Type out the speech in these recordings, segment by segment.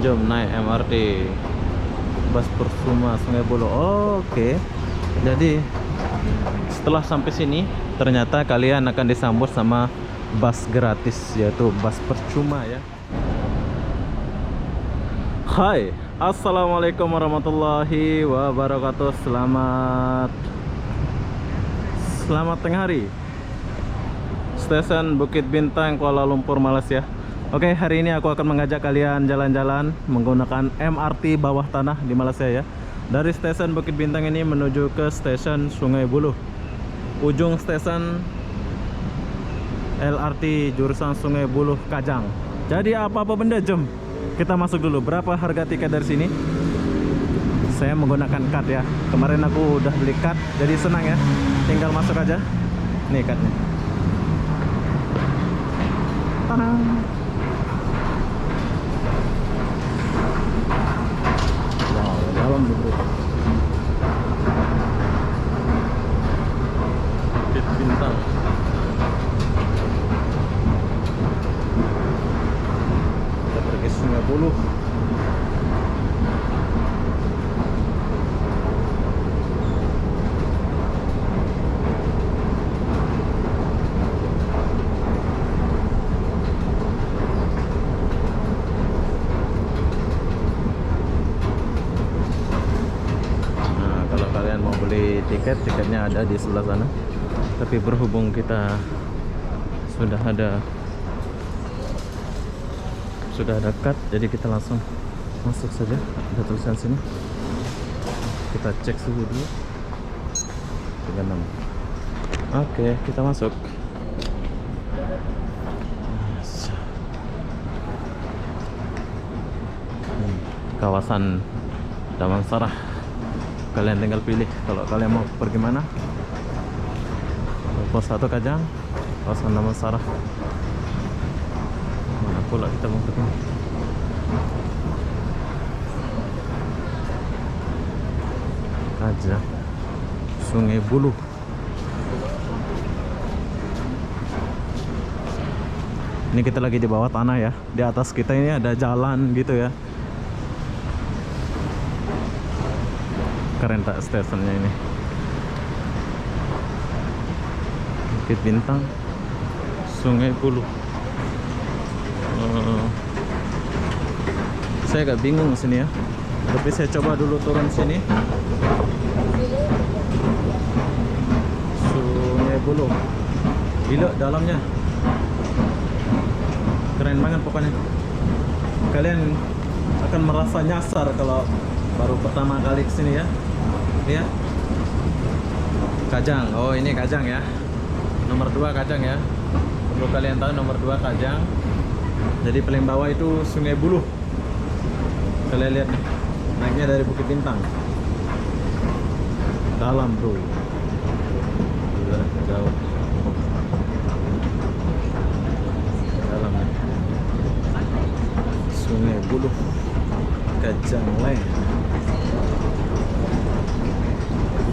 Jom naik MRT Bas Persuma Sungai Buloh. Oke. Jadi setelah sampai sini ternyata kalian akan disambut sama bus gratis, yaitu bus percuma ya. Hai, assalamualaikum warahmatullahi wabarakatuh. Selamat tengah hari. Stasiun Bukit Bintang, Kuala Lumpur, Malaysia. Oke, hari ini aku akan mengajak kalian jalan-jalan menggunakan MRT bawah tanah di Malaysia ya. Dari stasiun Bukit Bintang ini menuju ke stasiun Sungai Buloh. Ujung stasiun LRT jurusan Sungai Buloh Kajang. Jadi apa-apa benda, jom kita masuk dulu. Berapa harga tiket dari sini? Saya menggunakan card ya. Kemarin aku udah beli card, jadi senang ya. Tinggal masuk aja. Nih cardnya. Tadang. Wow, dalam dulu. Bukit Bintang. Kita pergi Sungai Buloh. Tiketnya ada di sebelah sana, tapi berhubung kita sudah ada card, jadi kita langsung masuk saja. Ada tulisan sini, kita cek suhu dulu. 36. Oke, kita masuk. Kawasan Damansara. Kalian tinggal pilih kalau kalian mau pergi mana. Pos 1 Kajang, kawasan Damansara. Mana pula kita mau pergi? Kajang, Sungai Buloh. Ini kita lagi di bawah tanah ya. Di atas kita ini ada jalan gitu ya. Keren tak stasiunnya ini. Bukit Bintang, Sungai Buloh. Saya agak bingung sini ya, tapi saya coba dulu turun sini. Sungai Buloh, gila dalamnya, keren banget pokoknya. Kalian akan merasa nyasar kalau baru pertama kali kesini ya. Lihat Kajang. Oh, ini Kajang ya. Nomor 2 Kajang ya. Perlu kalian tahu, nomor 2 Kajang. Jadi paling bawah itu Sungai Buloh. Kalian lihat nih, naiknya dari Bukit Bintang. Dalam bro. Jauh. Dalam nih. Sungai Buloh Kajang Land.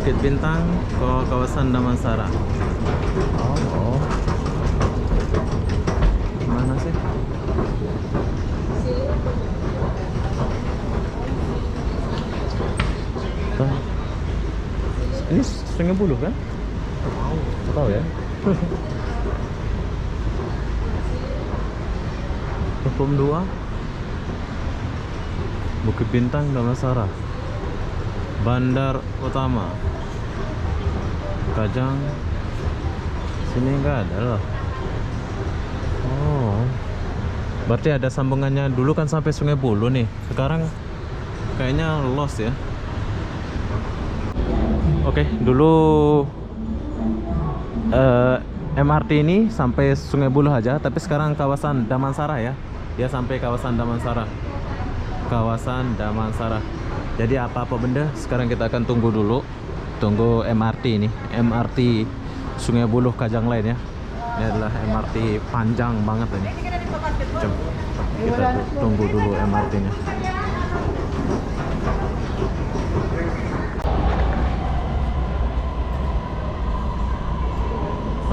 Bukit Bintang ke kawasan Damansara. Oh. Mana sih? Ini Sungai Buloh kan? Tahu ya. Hukum 2 Bukit Bintang Damansara. Bandar Utama Kajang. Sini enggak ada loh. Oh, berarti ada sambungannya. Dulu kan sampai Sungai Buloh nih. Sekarang kayaknya lost ya. Oke, dulu MRT ini sampai Sungai Buloh aja, tapi sekarang kawasan Damansara ya. Dia sampai kawasan Damansara. Kawasan Damansara. Jadi apa-apa benda sekarang kita akan tunggu dulu. Tunggu MRT ini, MRT Sungai Buloh Kajang Line ya. Ini adalah MRT panjang banget ini. Jom kita tunggu dulu MRT-nya.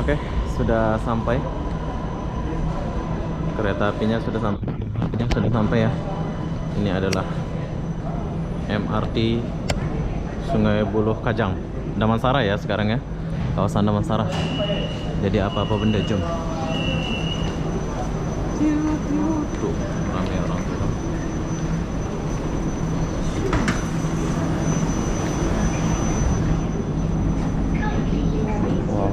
Oke, sudah sampai. Kereta apinya sudah sampai. Ya. Ini adalah MRT Sungai Buloh Kajang, Damansara ya sekarang ya, kawasan Damansara. Jadi apa-apa benda, jom. Tuh, ramai orang tuh. Wow.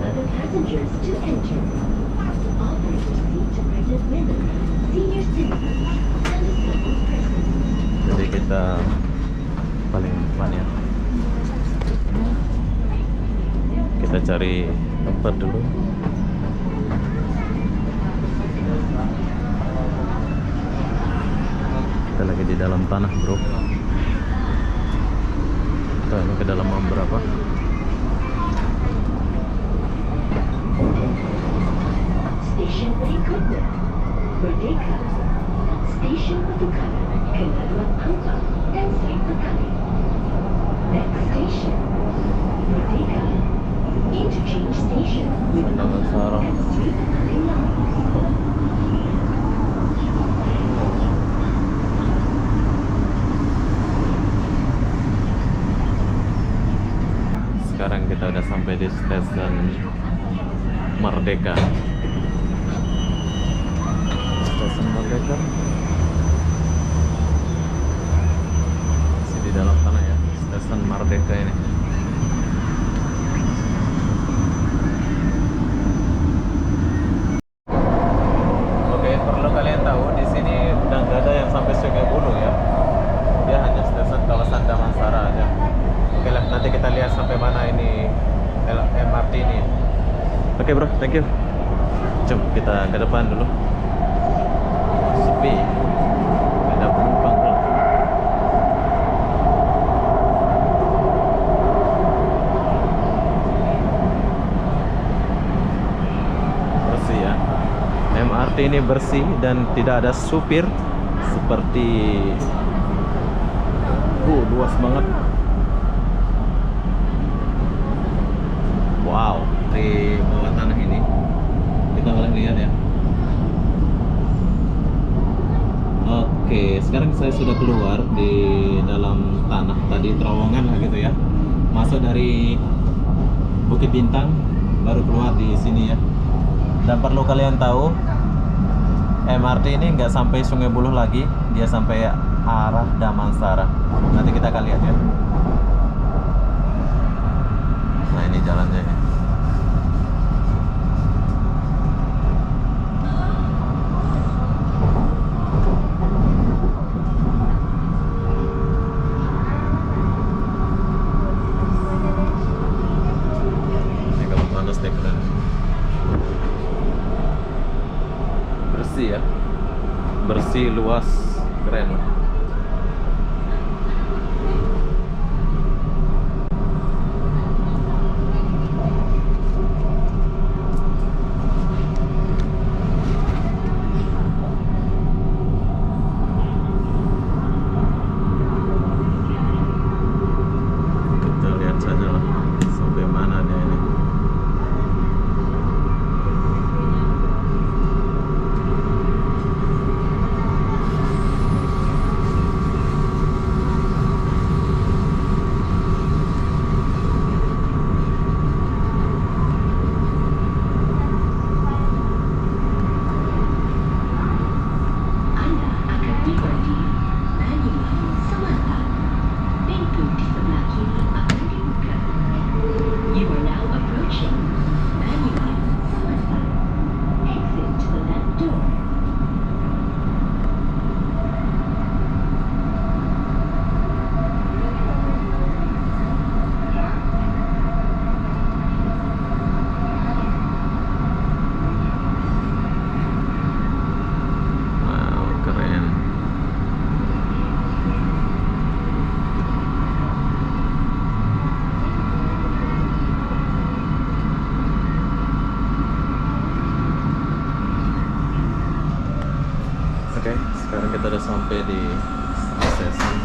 Jadi kita paling depan ya. Kita cari tempat dulu. Kita lagi di dalam tanah, bro. Kita ini kedalaman berapa? Stasiun berikutnya Merdeka. Stasiun bertukar Kendaraan Angkot dan Sri Petani. Next station Merdeka. Interchange station with Damansara. and Sri Petani line. Sekarang kita udah sampai di stasiun Merdeka. Stasiun Merdeka. Masih di dalam tanah ya, stasiun Merdeka ini. Oke, perlu kalian tahu di sini udah nggak ada yang sampai Sungai Buloh ya. Dia hanya stasiun kawasan Damansara aja. Oke lah, nanti kita lihat sampai mana ini MRT ini. Oke bro, thank you. Jom kita ke depan dulu. Sepi, ada penumpang tuh. Bersih ya. MRT ini bersih dan tidak ada supir seperti luas banget. Wow, di bawah tanah ini kita boleh lihat ya. Oke, sekarang saya sudah keluar di dalam tanah. Tadi terowongan lah gitu ya. Masuk dari Bukit Bintang, baru keluar di sini ya. Dan perlu kalian tahu, MRT ini nggak sampai Sungai Buloh lagi, dia sampai arah Damansara. Nanti kita akan lihat ya. Nah ini jalannya ya. Ini kalau panas deh keren. Bersih ya. Bersih, luas, keren. Kita lihat saja lah sampai mana dia ini. Anda akan tiba di Banyuwangi, Selatan. Pintu di sebelah kiri akan dibuka. You are now approaching Banyuwangi, Selatan. Exit to the left door. Wow, keren. Oke, sekarang kita udah sampai di stasiun.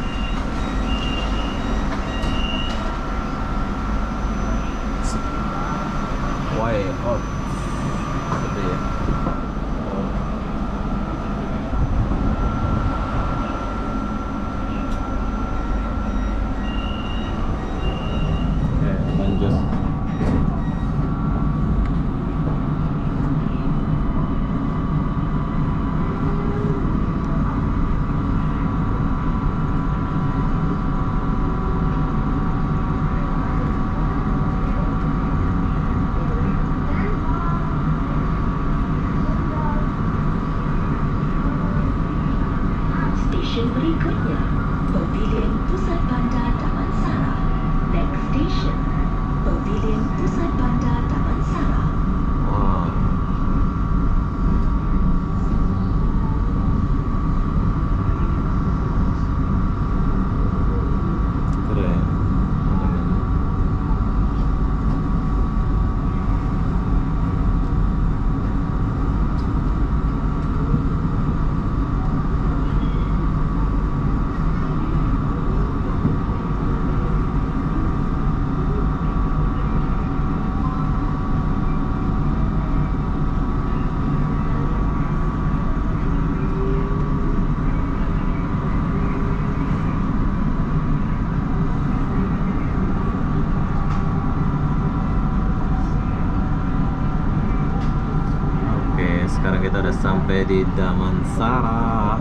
Way out. Gitu ya. sekarang kita udah sampai di Damansara.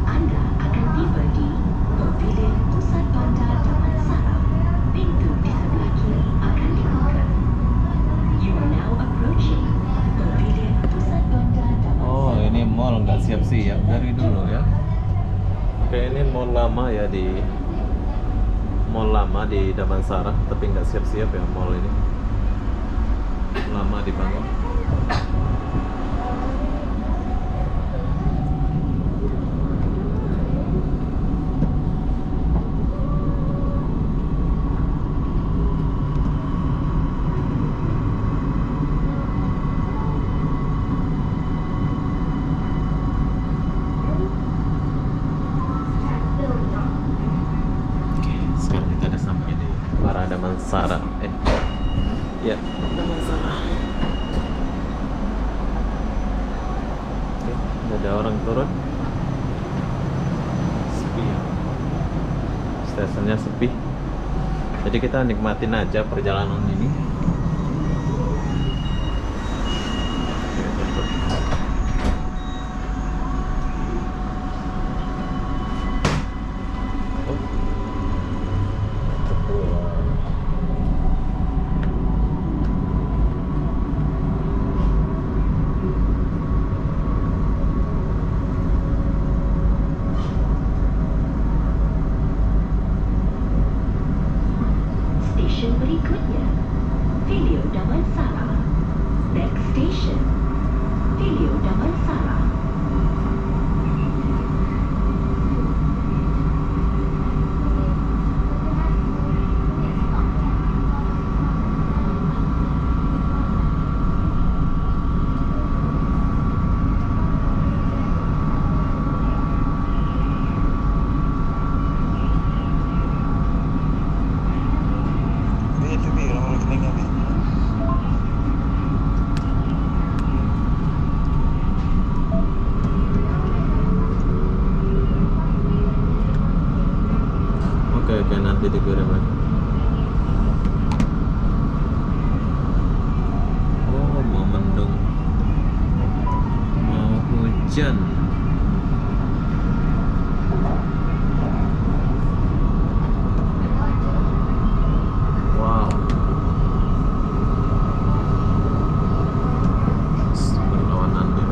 Anda akan tiba di Pavilion Pusat Bandar Damansara. Pintu di sebelah kiri akan dibuka. You are now approaching Pavilion Pusat Bandar Damansara. Oh, ini mall nggak siap-siap dari dulu ya. Oke, ini mall lama ya, di mall lama di Damansara, tapi nggak siap-siap ya mall ini. Lama dibangun. Sekarang kita udah sampai di Para Damansara. Ya, Damansara. Oke, ada orang turun. Sepi ya. Stasiunnya sepi. Jadi kita nikmatin aja perjalanan ini. Oke, tutup. Stesen berikutnya, Filio Damansara. Next station, Filio Damansara. Oke, nanti dikirim lagi. Oh, mau mendung, mau hujan. Wow, berlawanan deh.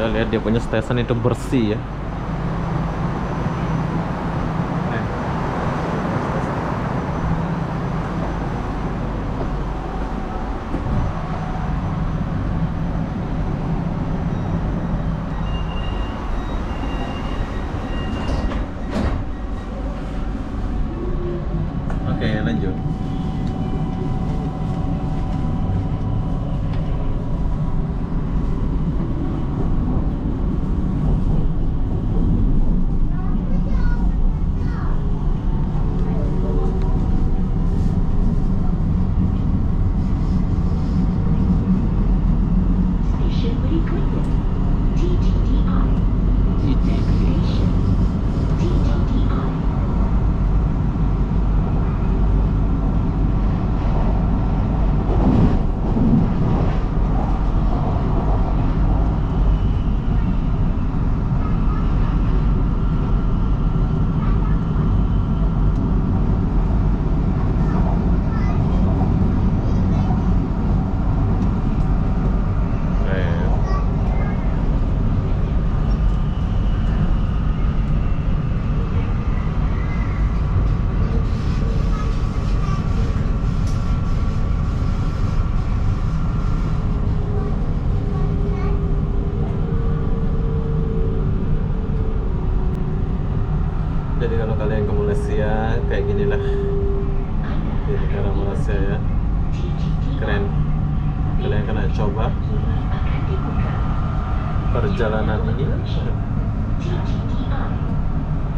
Kita lihat dia punya stesen itu bersih ya. Oke, lanjut. Station berikutnya TTDI. Next station TTDI. Jadi kalau kalian ke Malaysia kayak gini lah. Di negara Malaysia ya, keren. Kalian kena coba perjalanan ini.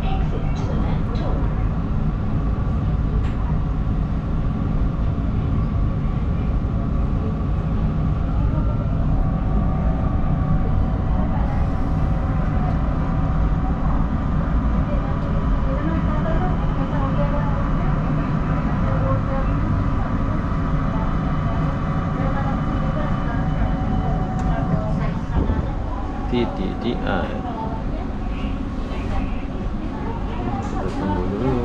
Exit to the left door. TTDI. Kita tunggu dulu.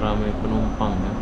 Ramai penumpang ya.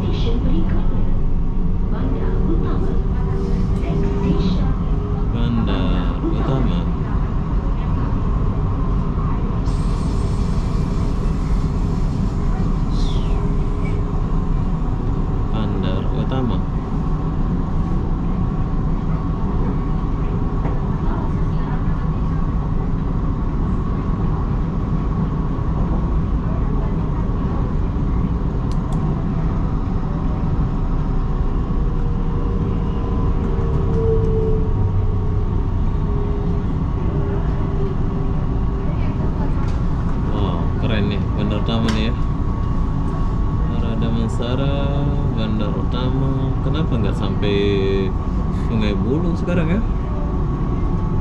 Station berikutnya Bandar Utama. Next station Bandar Utama. Bandar Utama. Wow, keren nih Bandar Utama nih ya. Para Damansara, Bandar Utama. Kenapa nggak sampai Sungai Buloh sekarang ya?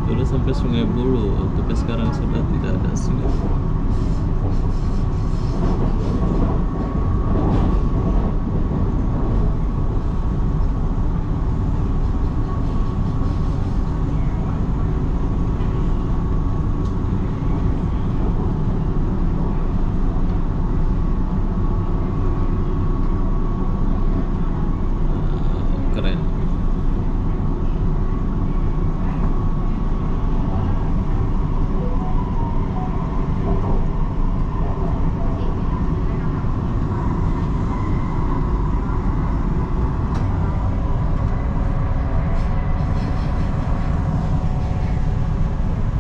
Dulu sampai Sungai Buloh, tapi sekarang sudah tidak ada Sungai Buloh. Keren.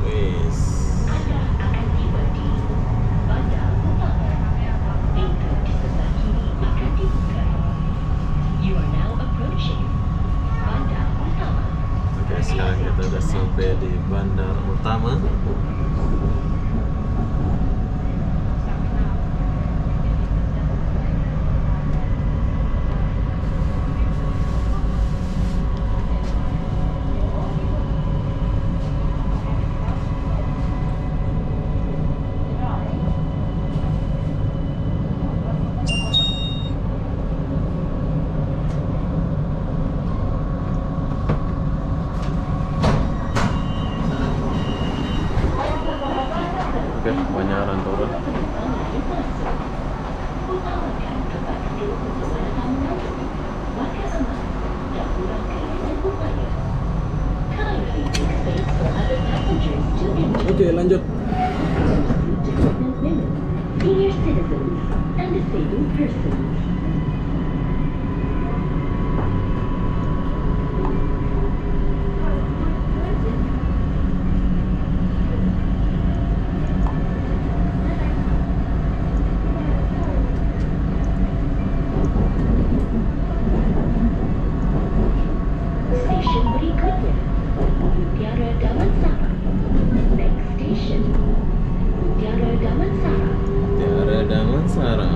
Wis. Anda akan tiba di Bandar Utama. Pintu di sebelah kiri akan dibuka. You are now approaching Bandar Utama. Oke, sekarang kita udah sampai di Bandar Utama. Menpora. Penumpang lain masuk. Utamakan kepada keselamatan lalu. Maka aman dan kurangkan upaya. Kindly take space for other passengers to enter. Oke, lanjut. To pregnant women, senior citizens, and disabled persons. Stesen berikutnya, Mutiara Damansara. Next station, Mutiara Damansara. Mutiara Damansara.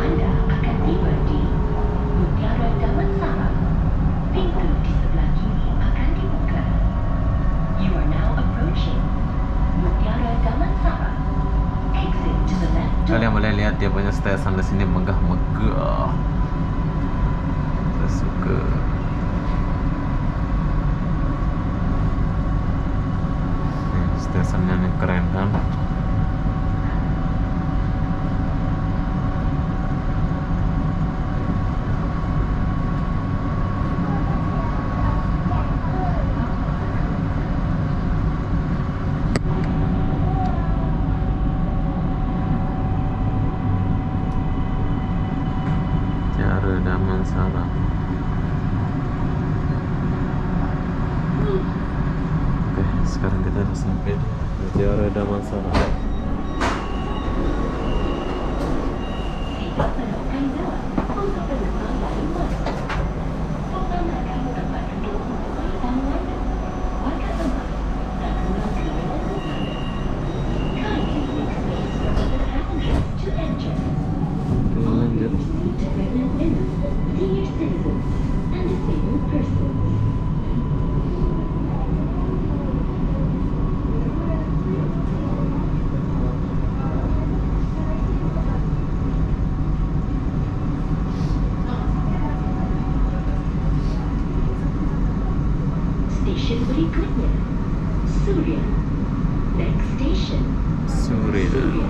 Anda akan tiba di Mutiara Damansara. Pintu di sebelah kiri akan dibuka. You are now approaching Mutiara Damansara. Exit to the left door. Kalian boleh lihat dia punya stesen di sini megah-megah. Saya suka. Stesennya nih keren kan? Mutiara Damansara. Oke, sekarang kita udah sampai di Mutiara Damansara. Tidak menemukan jawab untuk penumpang lain masuk. Utamakan tempat duduk sesuai tamu Anda. Maka aman dan kurangkan upaya. Kindly make space for other passengers to enter. Oke, lanjut. To pregnant women, senior citizens, and disabled persons. Stesen berikutnya, Surya. Next station, Surya.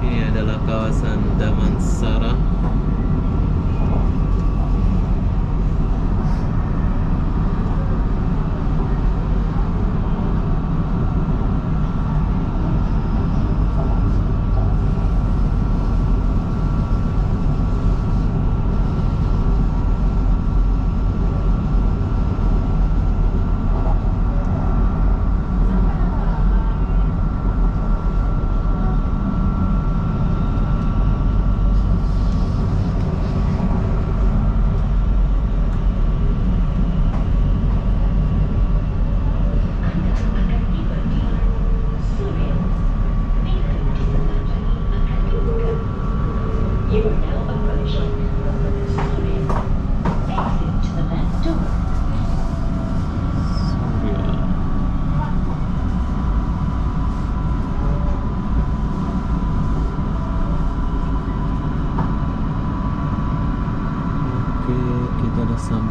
Ini adalah kawasan Damansara.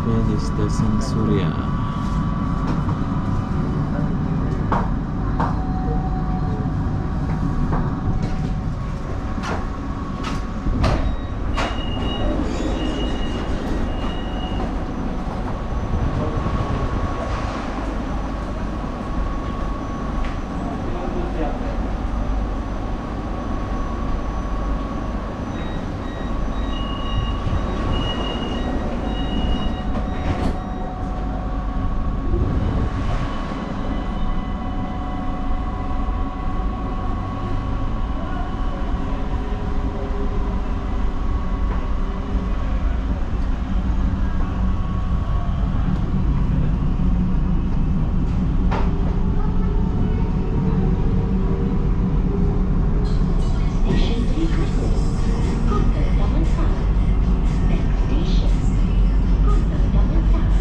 sampai di stasiun Surya. Station Berikutnya, Kota Damansara. Next station, Kota Damansara.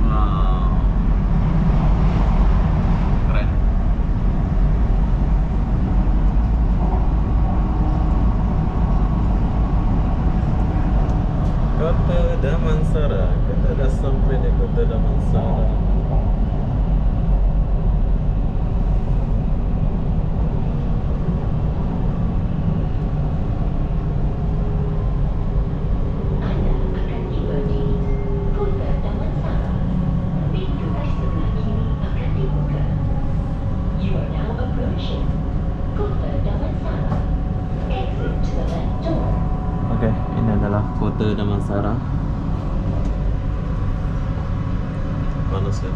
Wow, keren. Kota Damansara, kita udah sampai di Kota Damansara. Anda akan tiba di Kota Damansara. Pintu di sebelah kiri akan dibuka. You are now approaching Kota Damansara. Exit to the left door. Oke, ini adalah Kota Damansara. Panas ya.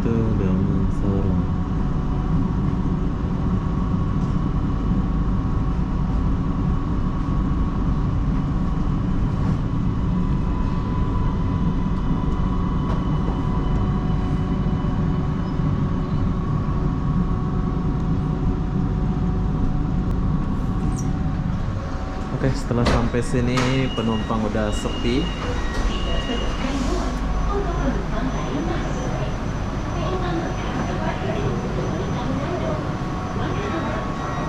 Kota Damansara. Oke, setelah sampai sini penumpang udah sepi. Tidak perlukan muat untuk penumpang lain masuk. Diutamakan tempat duduk untuk wanita mengandung. Maka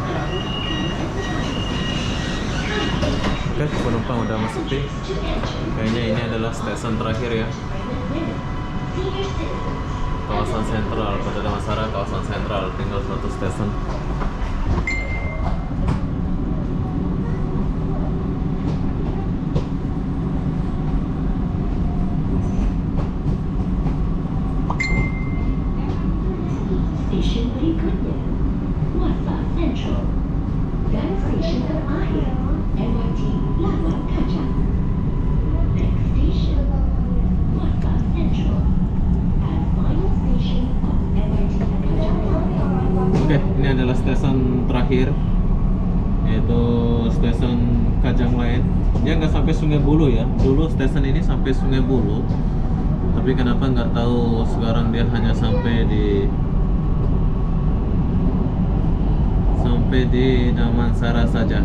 lalui Oke, penumpang udah masuk sepi. to enter Kayaknya ini adalah stasiun terakhir ya. pregnant women, senior citizens, Kawasan sentral, Kota Damansara, kawasan sentral. Tinggal satu stasiun. Stesen berikutnya, Wasa Central. Dan stesen terakhir, MRT Lawan Kajang. Next station, Wasa Central. And final station of MRT Kajang Line. Oke, ini adalah stasiun terakhir, yaitu stasiun Kajang Lain. Dia nggak sampai Sungai Buloh ya. Dulu stasiun ini sampai Sungai Buloh, tapi kenapa nggak tahu sekarang dia hanya sampai di Damansara saja.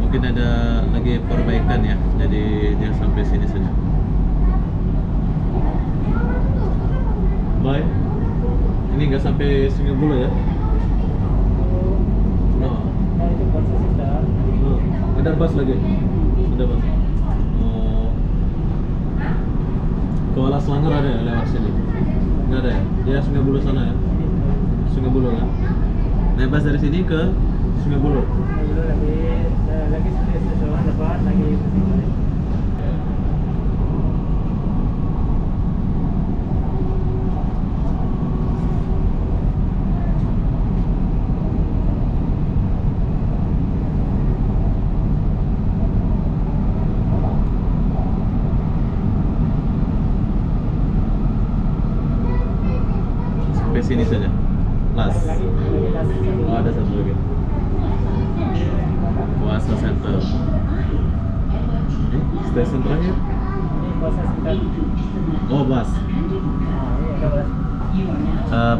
Mungkin ada lagi perbaikan ya, jadi dia sampai sini saja. Bye. Ini nggak sampai Sungai Buloh ya? No. No. Ada bus lagi. Ada bus. Oh. Kuala Selangor ada ya lewat sini? Nggak ada ya? Dia Sungai Buloh sana ya? Sungai Buloh kan? Naik bus dari sini ke Sungai Buloh. lagi stasiun depan lagi balik. Sampai sini saja. Las. Lagi Oh, ada satu lagi. Puasa Center. Stasiun terakhir. Ini Puasa Center. Oh, bus. Ini ada bus.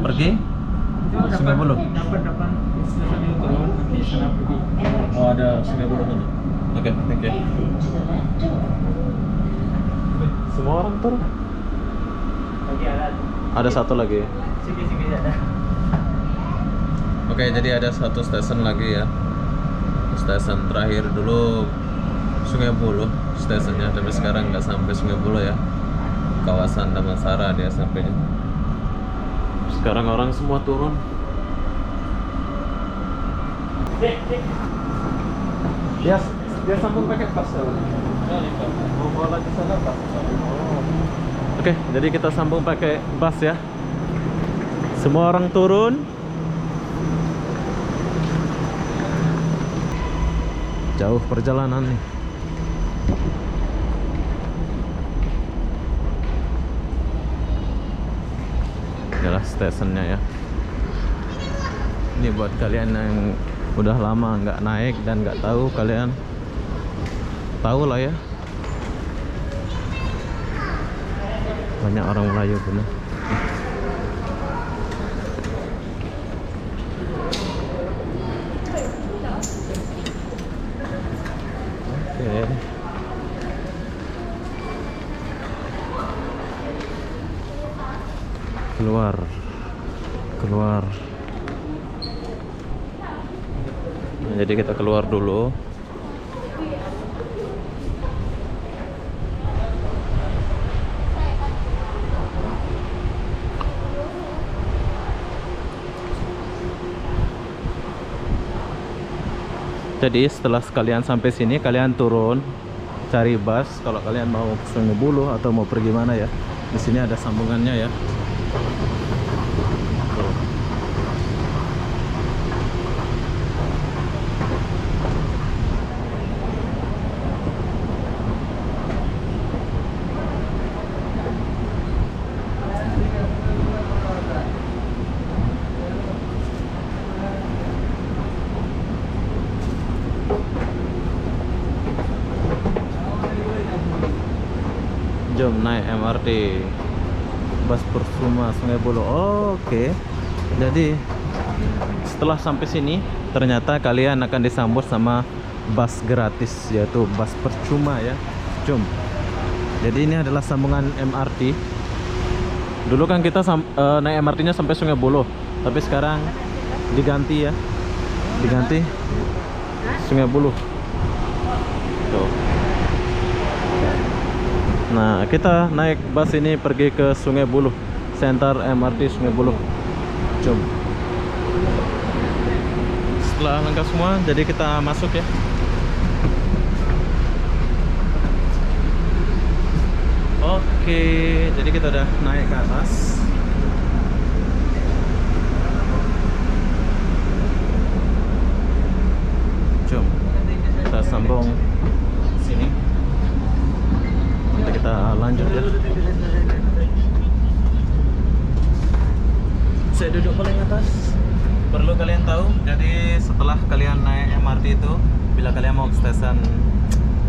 Pergi Itu Sungai Buloh. Dapat stasiun itu turun nanti sana pergi. Oh, ada Sungai Buloh sana. Oke, thank you. Semua orang turun. Lagi ada. Ada satu lagi. Sikit-sikit ada. Oke, jadi ada satu stasiun lagi ya. Stasiun terakhir dulu Sungai Buloh stasiunnya, tapi sekarang nggak sampai Sungai Buloh ya. Kawasan Damansara dia sampainya. Sekarang orang semua turun. Dia sambung pakai pas ya. Mau bawa lagi sana pas. Oke, jadi kita sambung pakai bus ya. Semua orang turun. Jauh perjalanan nih. Inilah stasiunnya ya. Ini buat kalian yang udah lama nggak naik dan nggak tahu, kalian tahu lah ya. Banyak orang Melayu bener. Oke. Keluar. Nah, jadi kita keluar dulu. Jadi setelah kalian sampai sini, kalian turun cari bus kalau kalian mau ke Sungai Buloh atau mau pergi mana ya. Di sini ada sambungannya ya. Jom naik MRT Bus Persuma Sungai Buloh. Oke. Jadi setelah sampai sini ternyata kalian akan disambut sama bus gratis, yaitu bus percuma ya. Jom. Jadi ini adalah sambungan MRT. Dulu kan kita naik MRT-nya sampai Sungai Buloh, tapi sekarang diganti ya. Diganti Sungai Buloh. Tuh. Nah, kita naik bus ini pergi ke Sungai Buloh, Center MRT Sungai Buloh. Jom. Setelah lengkap semua, jadi kita masuk ya. Oke, jadi kita udah naik ke atas. Jom, kita sambung sini. Nanti kita lanjut ya. Saya duduk paling atas. Perlu kalian tahu, jadi setelah kalian naik MRT itu, bila kalian mau ke stasiun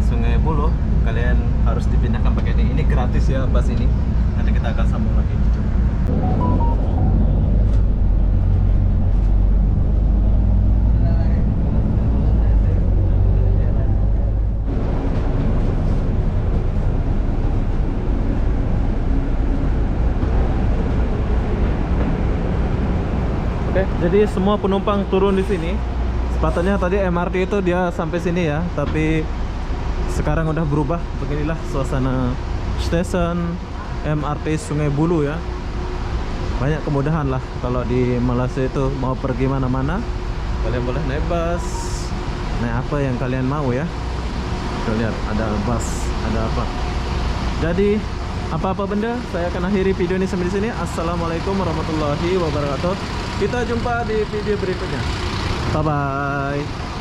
Sungai Buloh, kalian harus dipindahkan pakai ini. Ini gratis ya bus ini. Nanti kita akan sambung lagi. Oke, jadi semua penumpang turun di sini. Sepatutnya tadi MRT itu dia sampai sini ya, tapi sekarang udah berubah. Beginilah suasana stasiun MRT Sungai Buloh ya. Banyak kemudahan lah kalau di Malaysia itu mau pergi mana-mana. Kalian boleh naik bus, naik apa yang kalian mau ya. Kita lihat ada bus, ada apa. Jadi apa-apa benda, saya akan akhiri video ini sampai di sini. Assalamualaikum warahmatullahi wabarakatuh. Kita jumpa di video berikutnya. Bye bye.